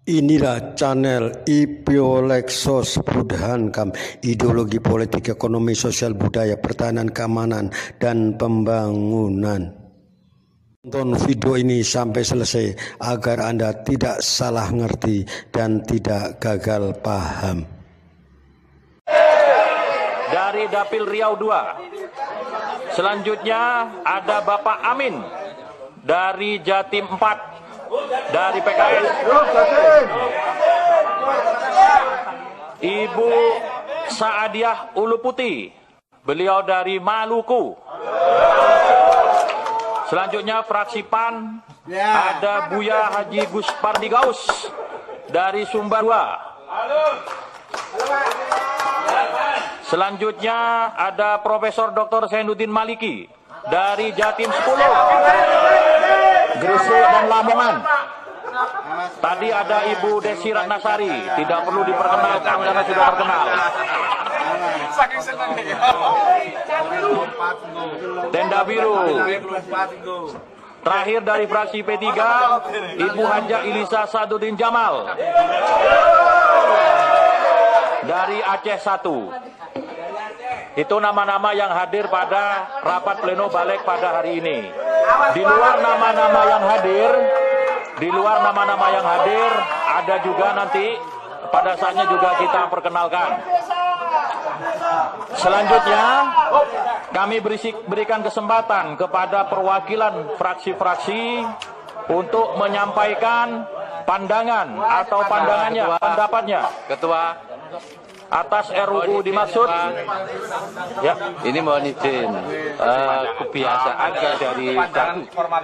Inilah channel Ipiolexos Budhankam, ideologi politik, ekonomi, sosial, budaya, pertahanan, keamanan, dan pembangunan. Tonton video ini sampai selesai agar Anda tidak salah ngerti dan tidak gagal paham. Dari Dapil Riau 2. Selanjutnya ada Bapak Amin dari Jatim 4. Dari PKS, Ibu Saadiah Uluputi, beliau dari Maluku. Selanjutnya fraksi PAN, ada Buya Haji Gus Pardigaus dari Sumbar 2. Selanjutnya ada Profesor Dr. Zainuddin Maliki dari Jatim 10. Gresik dan Lamongan. Tadi ada Ibu Desi Ratnasari, tidak perlu diperkenalkan karena sudah terkenal. Tenda Biru. Terakhir dari fraksi P3, Ibu Haja Ilisa Sadudin Jamal dari Aceh 1. Itu nama-nama yang hadir pada rapat pleno balik pada hari ini. Di luar nama-nama yang hadir, ada juga nanti pada saatnya juga kita perkenalkan. Selanjutnya, kami berikan kesempatan kepada perwakilan fraksi-fraksi untuk menyampaikan pandangan atau pendapatnya. Ketua atas RUU dimaksud. Ya, ini mohon izin, kebiasaan dari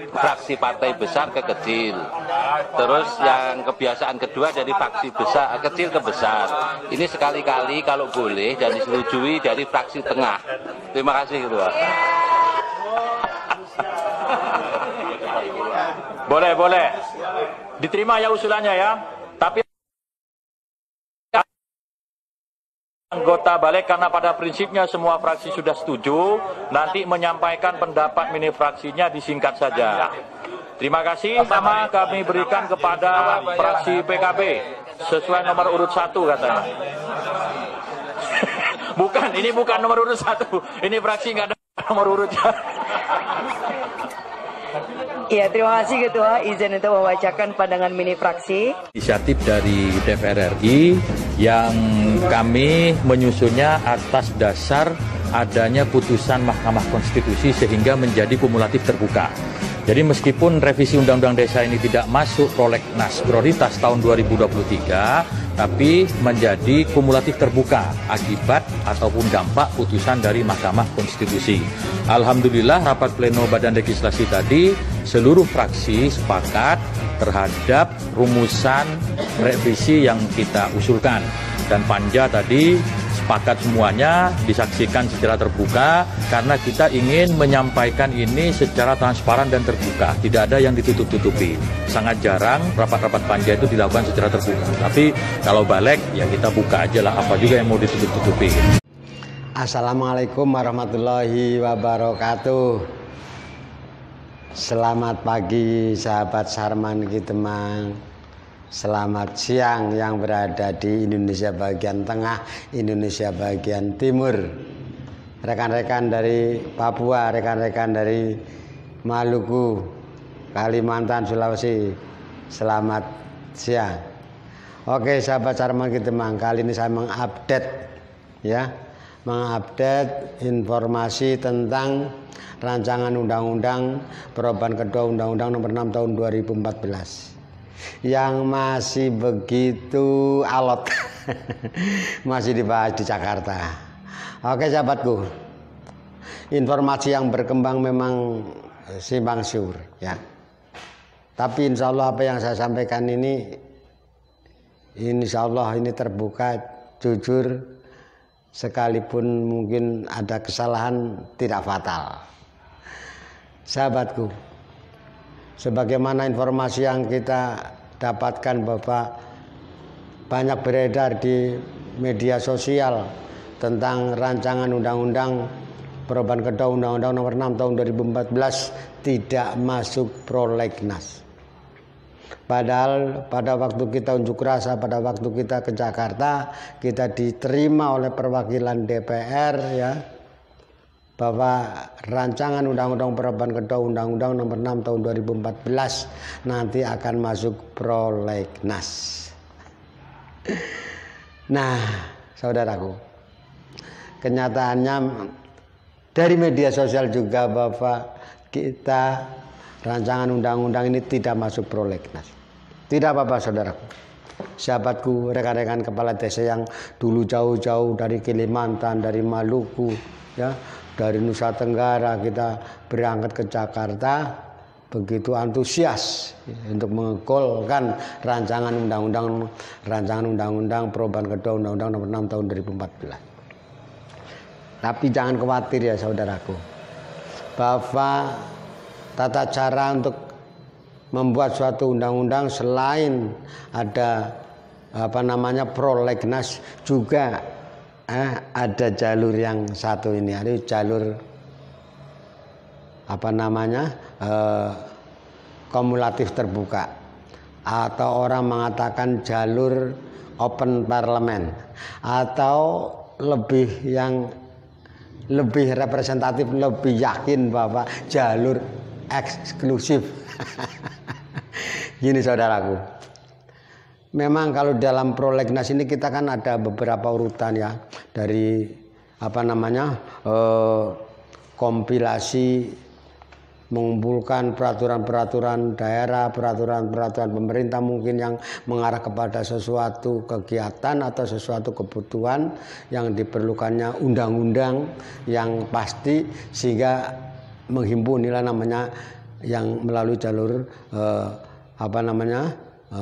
fraksi partai besar ke kecil. Terus yang kebiasaan kedua dari fraksi besar kecil ke besar. Ini sekali-kali kalau boleh dan disetujui dari fraksi tengah. Terima kasih, Ketua. Boleh. Diterima ya usulannya ya. Tapi anggota balik, karena pada prinsipnya semua fraksi sudah setuju, nanti menyampaikan pendapat mini fraksinya disingkat saja. Terima kasih. Pertama kami berikan kepada fraksi PKB sesuai nomor urut 1 katanya. Ini bukan nomor urut 1. Ini fraksi nggak ada nomor urutnya. Ya, terima kasih Ketua, izin untuk membacakan pandangan mini fraksi. Inisiatif dari DPR RI yang kami menyusunnya atas dasar adanya putusan Mahkamah Konstitusi sehingga menjadi kumulatif terbuka. Jadi meskipun revisi Undang-Undang Desa ini tidak masuk prolegnas prioritas tahun 2023, tapi menjadi kumulatif terbuka akibat ataupun dampak putusan dari Mahkamah Konstitusi. Alhamdulillah rapat pleno Badan Legislasi tadi seluruh fraksi sepakat terhadap rumusan revisi yang kita usulkan. Dan Panja tadi sepakat semuanya disaksikan secara terbuka karena kita ingin menyampaikan ini secara transparan dan terbuka. Tidak ada yang ditutup-tutupi. Sangat jarang rapat-rapat Panja itu dilakukan secara terbuka. Tapi kalau balik ya kita buka aja lah apa juga yang mau ditutup-tutupi. Assalamualaikum warahmatullahi wabarakatuh. Selamat pagi sahabat Sarman Kitemang. Selamat siang yang berada di Indonesia bagian tengah, Indonesia bagian timur. Rekan-rekan dari Papua, rekan-rekan dari Maluku, Kalimantan, Sulawesi. Selamat siang. Oke, sahabat Sarman Kitemang, kali ini saya mengupdate informasi tentang rancangan undang-undang perubahan kedua Undang-Undang Nomor 6 Tahun 2014 yang masih begitu alot. Masih dibahas di Jakarta. Oke sahabatku, informasi yang berkembang memang simpang siur ya. Tapi insya Allah apa yang saya sampaikan ini insya Allah ini terbuka, jujur, sekalipun mungkin ada kesalahan tidak fatal. Sahabatku, sebagaimana informasi yang kita dapatkan bahwa banyak beredar di media sosial tentang rancangan undang-undang perubahan kedua Undang-Undang Nomor 6 Tahun 2014 tidak masuk prolegnas. Padahal pada waktu kita unjuk rasa, pada waktu kita ke Jakarta, kita diterima oleh perwakilan DPR ya, bahwa rancangan undang-undang perubahan kedua undang-undang nomor 6 tahun 2014 nanti akan masuk prolegnas. Nah, saudaraku, kenyataannya dari media sosial juga bahwa kita rancangan undang-undang ini tidak masuk prolegnas. Tidak apa-apa saudaraku, sahabatku, rekan-rekan kepala desa yang dulu jauh-jauh dari Kalimantan, dari Maluku ya, dari Nusa Tenggara kita berangkat ke Jakarta begitu antusias untuk menggolkan rancangan undang-undang perubahan kedua undang-undang nomor 6 tahun 2014. Tapi jangan khawatir ya saudaraku, bahwa tata cara untuk membuat suatu undang-undang selain ada prolegnas juga ada jalur yang satu ini, ada jalur kumulatif terbuka, atau orang mengatakan jalur open parlemen, atau lebih representatif, lebih yakin bahwa jalur eksklusif. Gini saudaraku, memang kalau dalam prolegnas ini kita kan ada beberapa urutan ya, dari kompilasi mengumpulkan peraturan-peraturan daerah, peraturan-peraturan pemerintah mungkin yang mengarah kepada sesuatu kegiatan atau sesuatu kebutuhan yang diperlukannya undang-undang yang pasti, sehingga menghimpun nilai namanya yang melalui jalur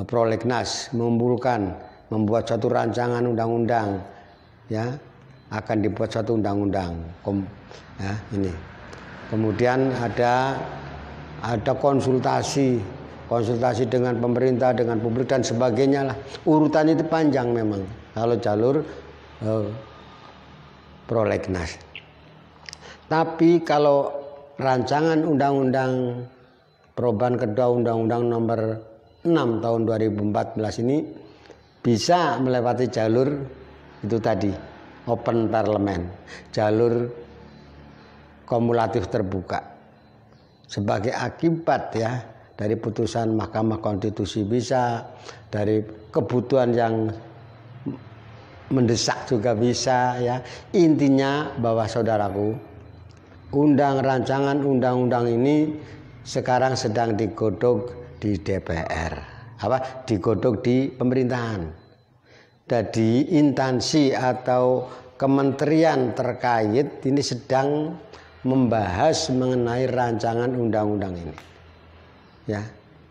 prolegnas, membuat suatu rancangan undang-undang ya, akan dibuat suatu undang-undang ya, ini. Kemudian ada konsultasi dengan pemerintah, dengan publik dan sebagainya lah. Urutannya itu panjang memang kalau jalur prolegnas. Tapi kalau rancangan undang-undang perubahan kedua undang-undang nomor 6 tahun 2014 ini bisa melewati jalur itu tadi, open parlemen, jalur kumulatif terbuka, sebagai akibat ya dari putusan Mahkamah Konstitusi, bisa dari kebutuhan yang mendesak juga bisa ya. Intinya bahwa saudaraku, rancangan undang-undang ini sekarang sedang digodok di DPR, digodok di pemerintahan. Jadi instansi atau kementerian terkait ini sedang membahas mengenai rancangan undang-undang ini.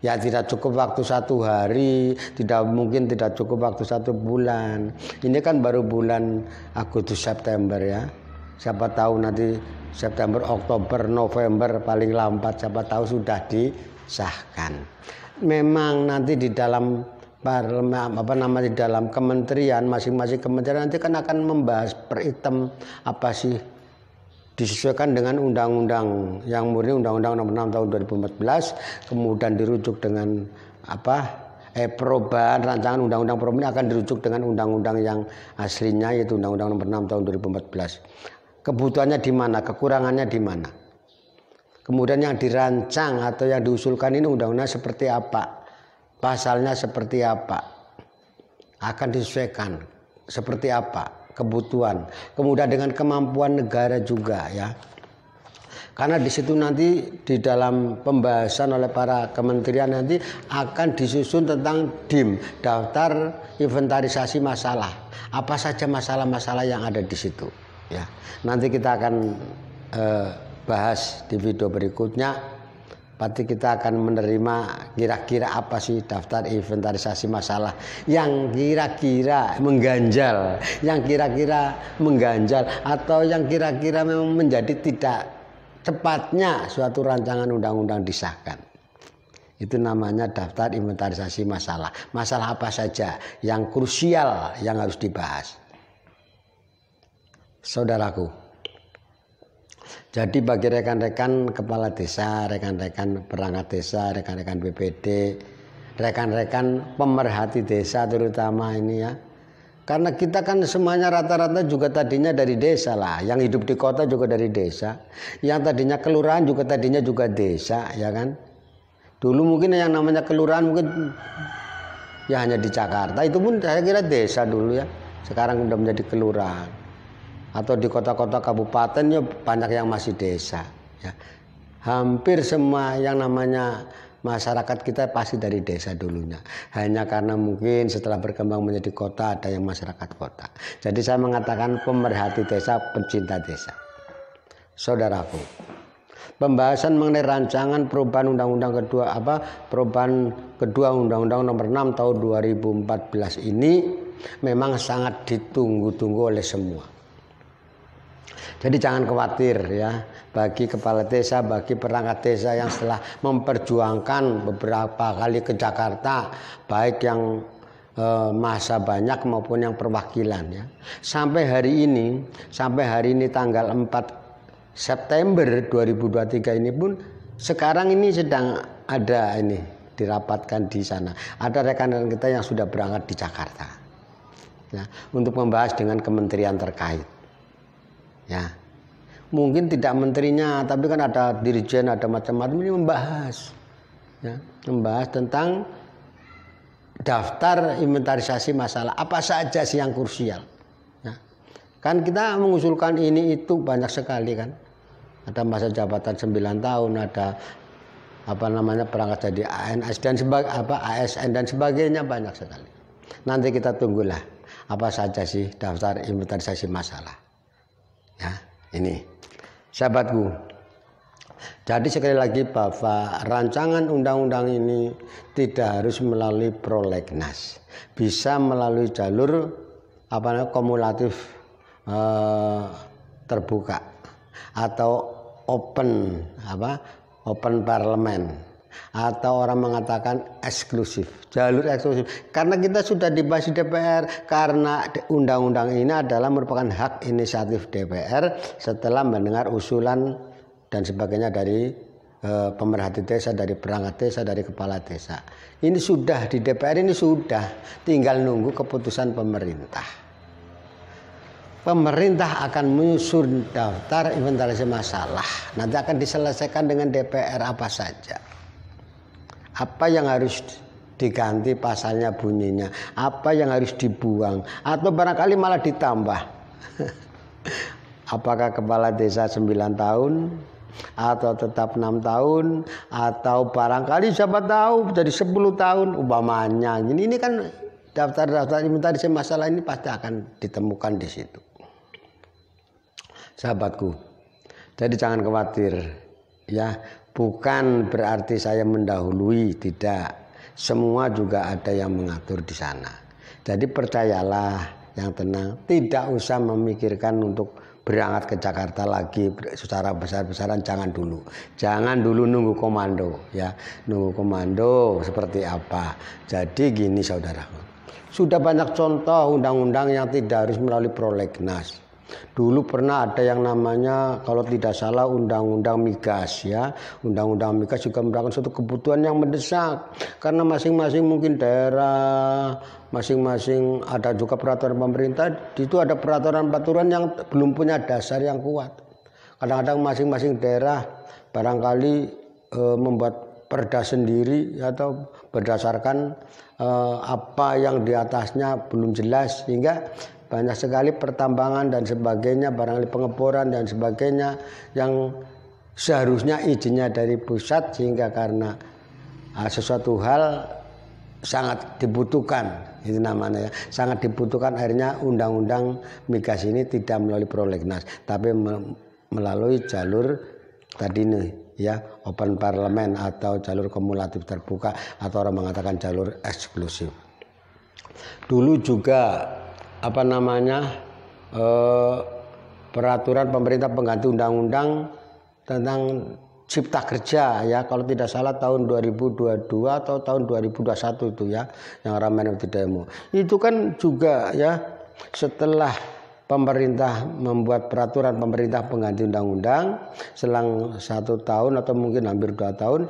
Ya tidak cukup waktu 1 hari, tidak cukup waktu 1 bulan. Ini kan baru bulan Agustus September ya. Siapa tahu nanti September, Oktober, November paling lambat, siapa tahu sudah disahkan. Memang nanti di dalam di dalam kementerian, masing-masing kementerian nanti kan akan membahas per item apa sih, disesuaikan dengan undang-undang yang murni, undang-undang nomor 6 tahun 2014, kemudian dirujuk dengan perubahan rancangan undang-undang perubahan akan dirujuk dengan undang-undang yang aslinya, yaitu undang-undang nomor 6 tahun 2014. Kebutuhannya di mana, kekurangannya di mana, kemudian yang dirancang atau yang diusulkan ini undang-undang seperti apa, pasalnya seperti apa, akan disesuaikan seperti apa kebutuhan, kemudian dengan kemampuan negara juga ya. Karena di situ nanti di dalam pembahasan oleh para kementerian nanti akan disusun tentang DIM, daftar inventarisasi masalah. Apa saja masalah-masalah yang ada di situ ya. Nanti kita akan bahas di video berikutnya. Pasti kita akan menerima kira-kira apa sih daftar inventarisasi masalah yang kira-kira mengganjal, atau yang kira-kira memang menjadi tidak cepatnya suatu rancangan undang-undang disahkan. Itu namanya daftar inventarisasi masalah. Masalah apa saja yang krusial yang harus dibahas. Saudaraku, jadi bagi rekan-rekan kepala desa, rekan-rekan perangkat desa, rekan-rekan BPD, rekan-rekan pemerhati desa terutama ini ya. Karena kita kan semuanya rata-rata juga tadinya dari desa lah. Yang hidup di kota juga dari desa. Yang tadinya kelurahan juga tadinya juga desa, ya kan. Dulu mungkin yang namanya kelurahan mungkin ya hanya di Jakarta. Itu pun saya kira desa dulu ya. Sekarang udah menjadi kelurahan. Atau di kota-kota kabupaten ya banyak yang masih desa. Ya. Hampir semua yang namanya masyarakat kita pasti dari desa dulunya. Hanya karena mungkin setelah berkembang menjadi kota ada yang masyarakat kota. Jadi saya mengatakan pemerhati desa, pencinta desa. Saudaraku, pembahasan mengenai rancangan perubahan undang-undang kedua Undang-Undang Nomor 6 Tahun 2014 ini memang sangat ditunggu-tunggu oleh semua. Jadi jangan khawatir ya, bagi kepala desa, bagi perangkat desa yang setelah memperjuangkan beberapa kali ke Jakarta, baik yang masa banyak maupun yang perwakilan ya. Sampai hari ini tanggal 4 September 2023 ini pun sekarang ini sedang ada ini dirapatkan di sana. Ada rekan-rekan kita yang sudah berangkat di Jakarta ya, untuk membahas dengan kementerian terkait. Ya, mungkin tidak menterinya, tapi kan ada dirjen, ada macam-macam ini membahas, ya, membahas tentang daftar inventarisasi masalah apa saja sih yang krusial. Ya. Kan kita mengusulkan ini itu banyak sekali kan, ada masa jabatan 9 tahun, ada perangkat jadi ANS dan ASN dan sebagainya banyak sekali. Nanti kita tunggulah apa saja sih daftar inventarisasi masalah. Ya, ini sahabatku. Jadi sekali lagi bahwa rancangan undang-undang ini tidak harus melalui prolegnas, bisa melalui jalur kumulatif terbuka atau open parlemen, atau orang mengatakan eksklusif, jalur eksklusif. Karena kita sudah dibahas di DPR, karena undang-undang ini adalah merupakan hak inisiatif DPR setelah mendengar usulan dan sebagainya dari pemerhati desa, dari perangkat desa, dari kepala desa. Ini sudah di DPR, ini sudah, tinggal nunggu keputusan pemerintah. Pemerintah akan menyusun daftar inventarisasi masalah. Nanti akan diselesaikan dengan DPR apa saja. Apa yang harus diganti pasalnya bunyinya, apa yang harus dibuang, atau barangkali malah ditambah. Apakah kepala desa 9 tahun, atau tetap 6 tahun, atau barangkali siapa tahu jadi 10 tahun umpamanya. Ini kan daftar-daftar inventarisasi masalah ini pasti akan ditemukan di situ. Sahabatku, jadi jangan khawatir ya. Bukan berarti saya mendahului, tidak. Semua juga ada yang mengatur di sana. Jadi percayalah, yang tenang, tidak usah memikirkan untuk berangkat ke Jakarta lagi secara besar-besaran, jangan dulu. Jangan dulu nunggu komando ya. Nunggu komando seperti apa. Jadi gini saudaraku. Sudah banyak contoh undang-undang yang tidak harus melalui prolegnas. Dulu pernah ada yang namanya kalau tidak salah undang-undang migas ya. Undang-undang migas juga merupakan suatu kebutuhan yang mendesak karena masing-masing mungkin daerah, masing-masing ada juga peraturan pemerintah, itu ada peraturan-peraturan yang belum punya dasar yang kuat. Kadang-kadang masing-masing daerah barangkali membuat perda sendiri atau berdasarkan apa yang di atasnya belum jelas, sehingga banyak sekali pertambangan dan sebagainya, barangkali pengeboran dan sebagainya yang seharusnya izinnya dari pusat, sehingga karena sesuatu hal sangat dibutuhkan, itu namanya ya, sangat dibutuhkan, akhirnya undang-undang migas ini tidak melalui prolegnas tapi melalui jalur tadi nih ya, open parlemen atau jalur kumulatif terbuka, atau orang mengatakan jalur eksklusif. Dulu juga peraturan pemerintah pengganti undang-undang tentang cipta kerja ya, kalau tidak salah tahun 2022 atau tahun 2021 itu ya, yang ramai di demo. Itu kan juga ya, setelah pemerintah membuat peraturan pemerintah pengganti undang-undang, selang 1 tahun atau mungkin hampir 2 tahun,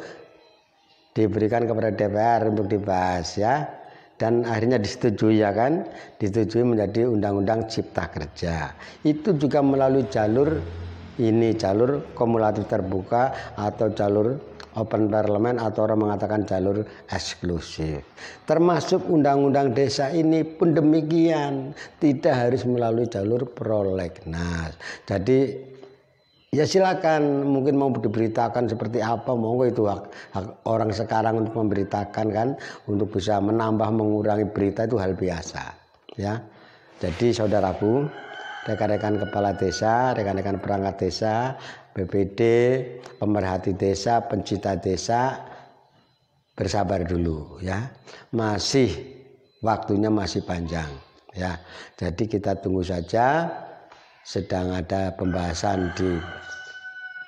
diberikan kepada DPR untuk dibahas ya, dan akhirnya disetujui ya kan, disetujui menjadi Undang-Undang Cipta Kerja. Itu juga melalui jalur ini, jalur kumulatif terbuka atau jalur open parliament, atau orang mengatakan jalur eksklusif. Termasuk undang-undang desa ini pun demikian, tidak harus melalui jalur prolegnas. Jadi ya silakan, mungkin mau diberitakan seperti apa, monggo, itu hak orang sekarang untuk memberitakan kan, untuk bisa menambah mengurangi berita itu hal biasa ya. Jadi saudaraku, rekan-rekan kepala desa, rekan-rekan perangkat desa, BPD, pemerhati desa, pencinta desa, bersabar dulu ya. Masih waktunya masih panjang ya. Jadi kita tunggu saja, sedang ada pembahasan di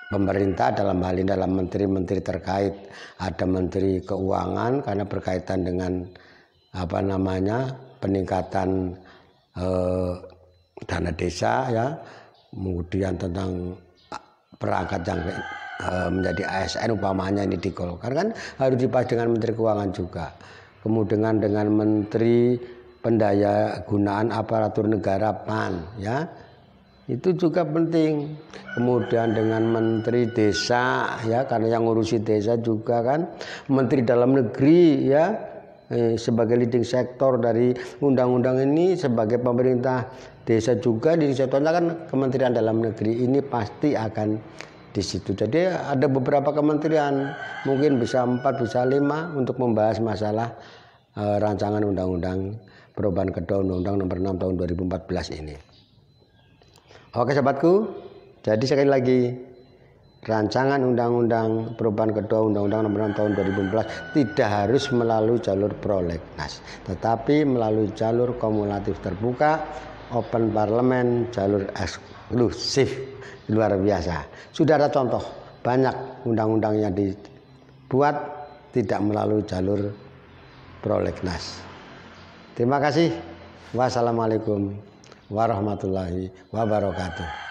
pemerintah dalam hal ini dalam menteri-menteri terkait. Ada Menteri Keuangan karena berkaitan dengan peningkatan dana desa ya, kemudian tentang perangkat yang menjadi ASN umpamanya ini di Golkar kan harus dibahas dengan Menteri Keuangan juga, kemudian dengan Menteri Pendayagunaan Aparatur Negara PAN ya, itu juga penting, kemudian dengan Menteri Desa ya, karena yang ngurusi desa juga kan, Menteri Dalam Negeri ya, sebagai leading sektor dari undang-undang ini, sebagai pemerintah desa juga di sektornya kan Kementerian Dalam Negeri ini pasti akan di situ. Jadi ada beberapa kementerian, mungkin bisa 4 bisa 5 untuk membahas masalah rancangan undang-undang perubahan kedua Undang-Undang Nomor 6 Tahun 2014 ini. Oke sahabatku, jadi sekali lagi, rancangan undang-undang perubahan kedua Undang-Undang Nomor 6 Tahun 2014 tidak harus melalui jalur prolegnas, tetapi melalui jalur kumulatif terbuka, open parlemen, jalur eksklusif. Luar biasa. Sudah ada contoh, banyak undang-undang yang dibuat tidak melalui jalur prolegnas. Terima kasih. Wassalamualaikum warahmatullahi wabarakatuh.